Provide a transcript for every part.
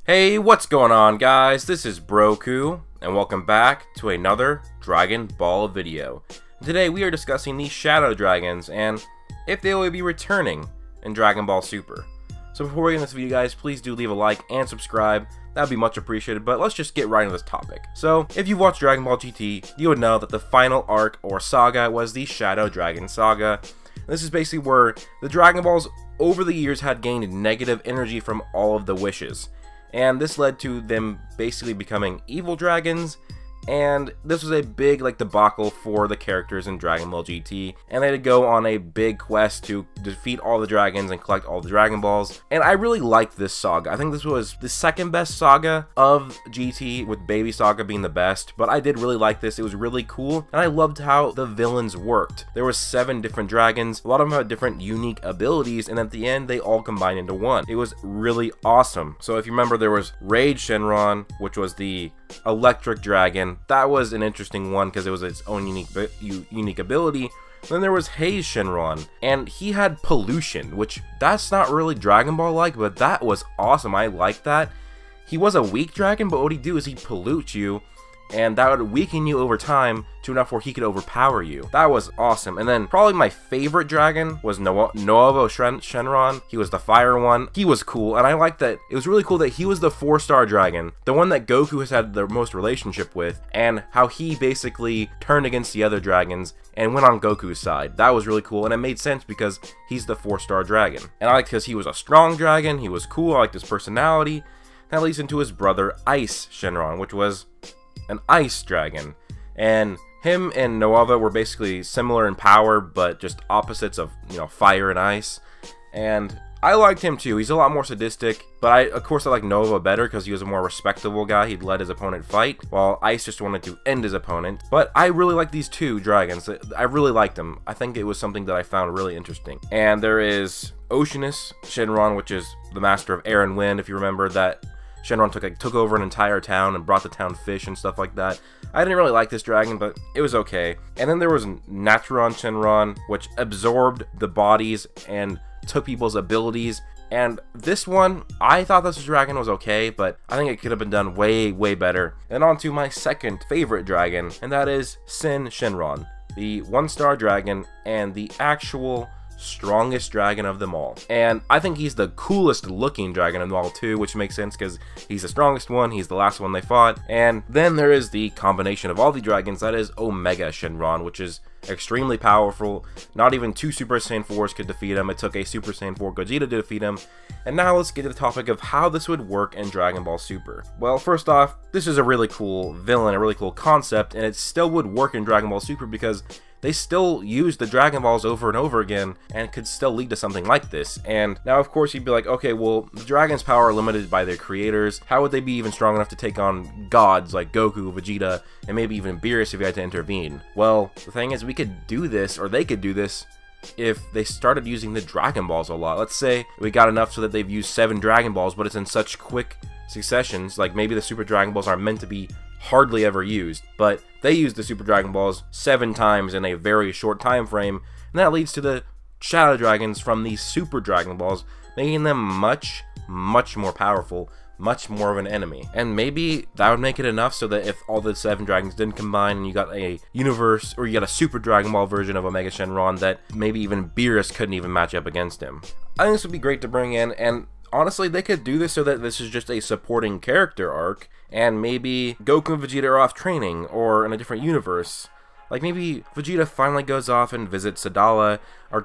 Hey, what's going on, guys? This is Broku, and welcome back to another Dragon Ball video. Today we are discussing the Shadow Dragons and if they will be returning in Dragon Ball Super. So before we get into this video, guys, please do leave a like and subscribe. That would be much appreciated, but let's just get right into this topic. So, if you've watched Dragon Ball GT, you would know that the final arc or saga was the Shadow Dragon Saga. This is basically where the Dragon Balls over the years had gained negative energy from all of the wishes. And this led to them basically becoming evil dragons, and this was a big debacle for the characters in Dragon Ball GT, and they had to go on a big quest to defeat all the dragons and collect all the Dragon Balls. And I really liked this saga. I think this was the second best saga of GT, with Baby Saga being the best, but I did really like this. It was really cool, and I loved how the villains worked. There were 7 different dragons, a lot of them had different unique abilities, and at the end they all combined into one. It was really awesome. So if you remember, there was Rage Shenron, which was the electric dragon. That was an interesting one because it was its own unique ability. Then there was Haze Shenron, and he had pollution, which that's not really Dragon Ball like, but that was awesome. I like that. He was a weak dragon, but what he'd do is he'd pollute you, and that would weaken you over time to enough where he could overpower you. That was awesome. And then probably my favorite dragon was Shenron. He was the fire one. He was cool, and I liked that. It was really cool that he was the 4-star dragon, the one that Goku has had the most relationship with, and how he basically turned against the other dragons and went on Goku's side. That was really cool, and it made sense because he's the 4-star dragon. And I liked because he was a strong dragon, he was cool, I liked his personality. That leads into his brother Ice Shenron, which was an ice dragon, and him and Nova were basically similar in power, but just opposites of, fire and ice. And I liked him too. He's a lot more sadistic, but of course I like Nova better because he was a more respectable guy. He'd let his opponent fight, while Ice just wanted to end his opponent. But I really like these two dragons. I really liked them. I think it was something that I found really interesting. And there is Oceanus Shenron, which is the master of air and wind. If you remember that, Shenron took over an entire town and brought the town fish and stuff like that. I didn't really like this dragon, but it was okay. And then there was Naturon Shenron, which absorbed the bodies and took people's abilities. And this one, I thought this dragon was okay, but I think it could have been done way, way better. And on to my second favorite dragon, and that is Sin Shenron, the 1-star dragon and the actual strongest dragon of them all. And I think he's the coolest looking dragon of them all too, which makes sense because he's the strongest one, he's the last one they fought. And then there is the combination of all the dragons, that is Omega Shenron, which is extremely powerful. Not even 2 Super Saiyan 4s could defeat him. It took a Super Saiyan 4 Gogeta to defeat him. And now let's get to the topic of how this would work in Dragon Ball Super. Well, first off, this is a really cool villain, a really cool concept, and it still would work in Dragon Ball Super because they still use the Dragon Balls over and over again and could still lead to something like this. And now, of course, you'd be like, okay, well, the Dragon's power are limited by their creators. How would they be even strong enough to take on gods like Goku, Vegeta, and maybe even Beerus if you had to intervene? Well, the thing is, we could do this, or they could do this, if they started using the Dragon Balls a lot. Let's say we got enough so that they've used 7 Dragon Balls, but it's in such quick successions, like maybe the Super Dragon Balls are meant to be hardly ever used, but they use the Super Dragon Balls 7 times in a very short time frame, and that leads to the Shadow Dragons from these Super Dragon Balls, making them much, much more powerful, much more of an enemy. And maybe that would make it enough so that if all the 7 dragons didn't combine and you got a universe, or you got a Super Dragon Ball version of Omega Shenron, that maybe even Beerus couldn't even match up against him. I think this would be great to bring in, and honestly, they could do this so that this is just a supporting character arc, and maybe Goku and Vegeta are off training, or in a different universe. Like maybe Vegeta finally goes off and visits Sadala, or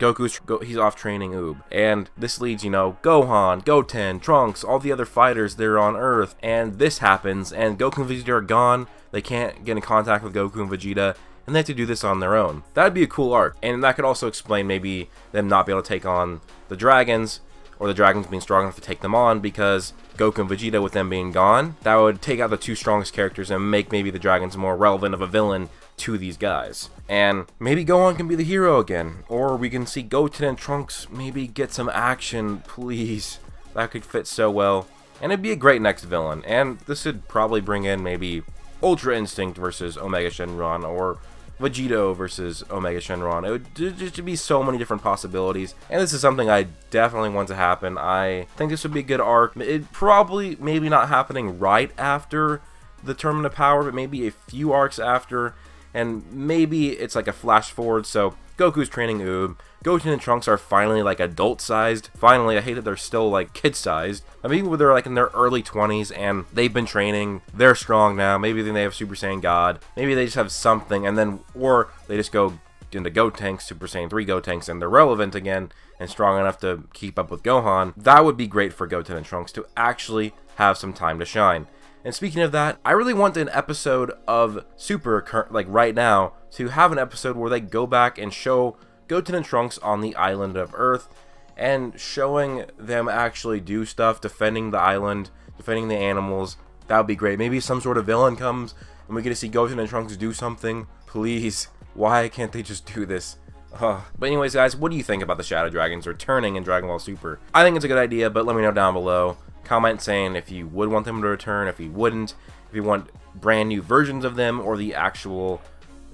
he's off training Oob. And this leads, Gohan, Goten, Trunks, all the other fighters there on Earth, and this happens, and Goku and Vegeta are gone, they can't get in contact with Goku and Vegeta, and they have to do this on their own. That'd be a cool arc, and that could also explain maybe them not being able to take on the dragons, or the dragons being strong enough to take them on, because Goku and Vegeta, with them being gone, that would take out the 2 strongest characters and make maybe the dragons more relevant of a villain to these guys. And maybe Gohan can be the hero again, or we can see Goten and Trunks maybe get some action, please. That could fit so well, and it'd be a great next villain. And this would probably bring in maybe Ultra Instinct versus Omega Shenron, or Vegito versus Omega Shenron. It would just be so many different possibilities, and this is something I definitely want to happen. I think this would be a good arc. It probably maybe not happening right after the Tournament of Power, but maybe a few arcs after, and maybe it's like a flash forward, so Goku's training Oob. Goten and Trunks are finally like adult-sized. Finally, I hate that they're still like kid-sized. I mean, they're like in their early 20s and they've been training. They're strong now. Maybe then they have Super Saiyan God. Maybe they just have something, and then or they just go into Gotenks, Super Saiyan 3 Gotenks, and they're relevant again and strong enough to keep up with Gohan. That would be great for Goten and Trunks to actually have some time to shine. And speaking of that, I really want an episode of Super, like right now, to have an episode where they go back and show Goten and Trunks on the island of Earth, and showing them actually do stuff, defending the island, defending the animals. That would be great. Maybe some sort of villain comes, and we get to see Goten and Trunks do something. Please, why can't they just do this? But anyways, guys, what do you think about the Shadow Dragons returning in Dragon Ball Super? I think it's a good idea, but let me know down below. Comment saying if you would want them to return, if you wouldn't, if you want brand new versions of them, or the actual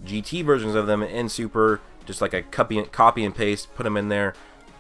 GT versions of them in Super, just like a copy and paste, put them in there.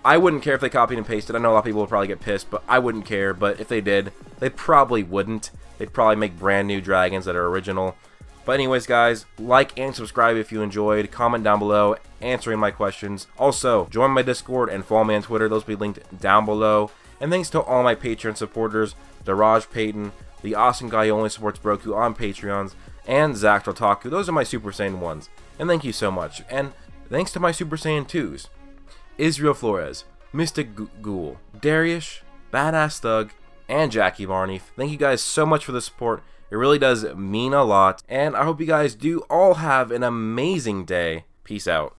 I wouldn't care if they copied and pasted. I know a lot of people would probably get pissed, but I wouldn't care. But if they did, they probably wouldn't. They'd probably make brand new dragons that are original. But anyways, guys, like and subscribe if you enjoyed. Comment down below answering my questions. Also, join my Discord and follow me on Twitter. Those will be linked down below. And thanks to all my Patreon supporters, Daraj Payton, the awesome guy who only supports Broku on Patreons, and Zach Otaku. Those are my Super Saiyan 1s. And thank you so much. And thanks to my Super Saiyan 2s, Israel Flores, Mystic Ghoul, Darius, Badass Thug, and Jackie Barney. Thank you guys so much for the support. It really does mean a lot. And I hope you guys do all have an amazing day. Peace out.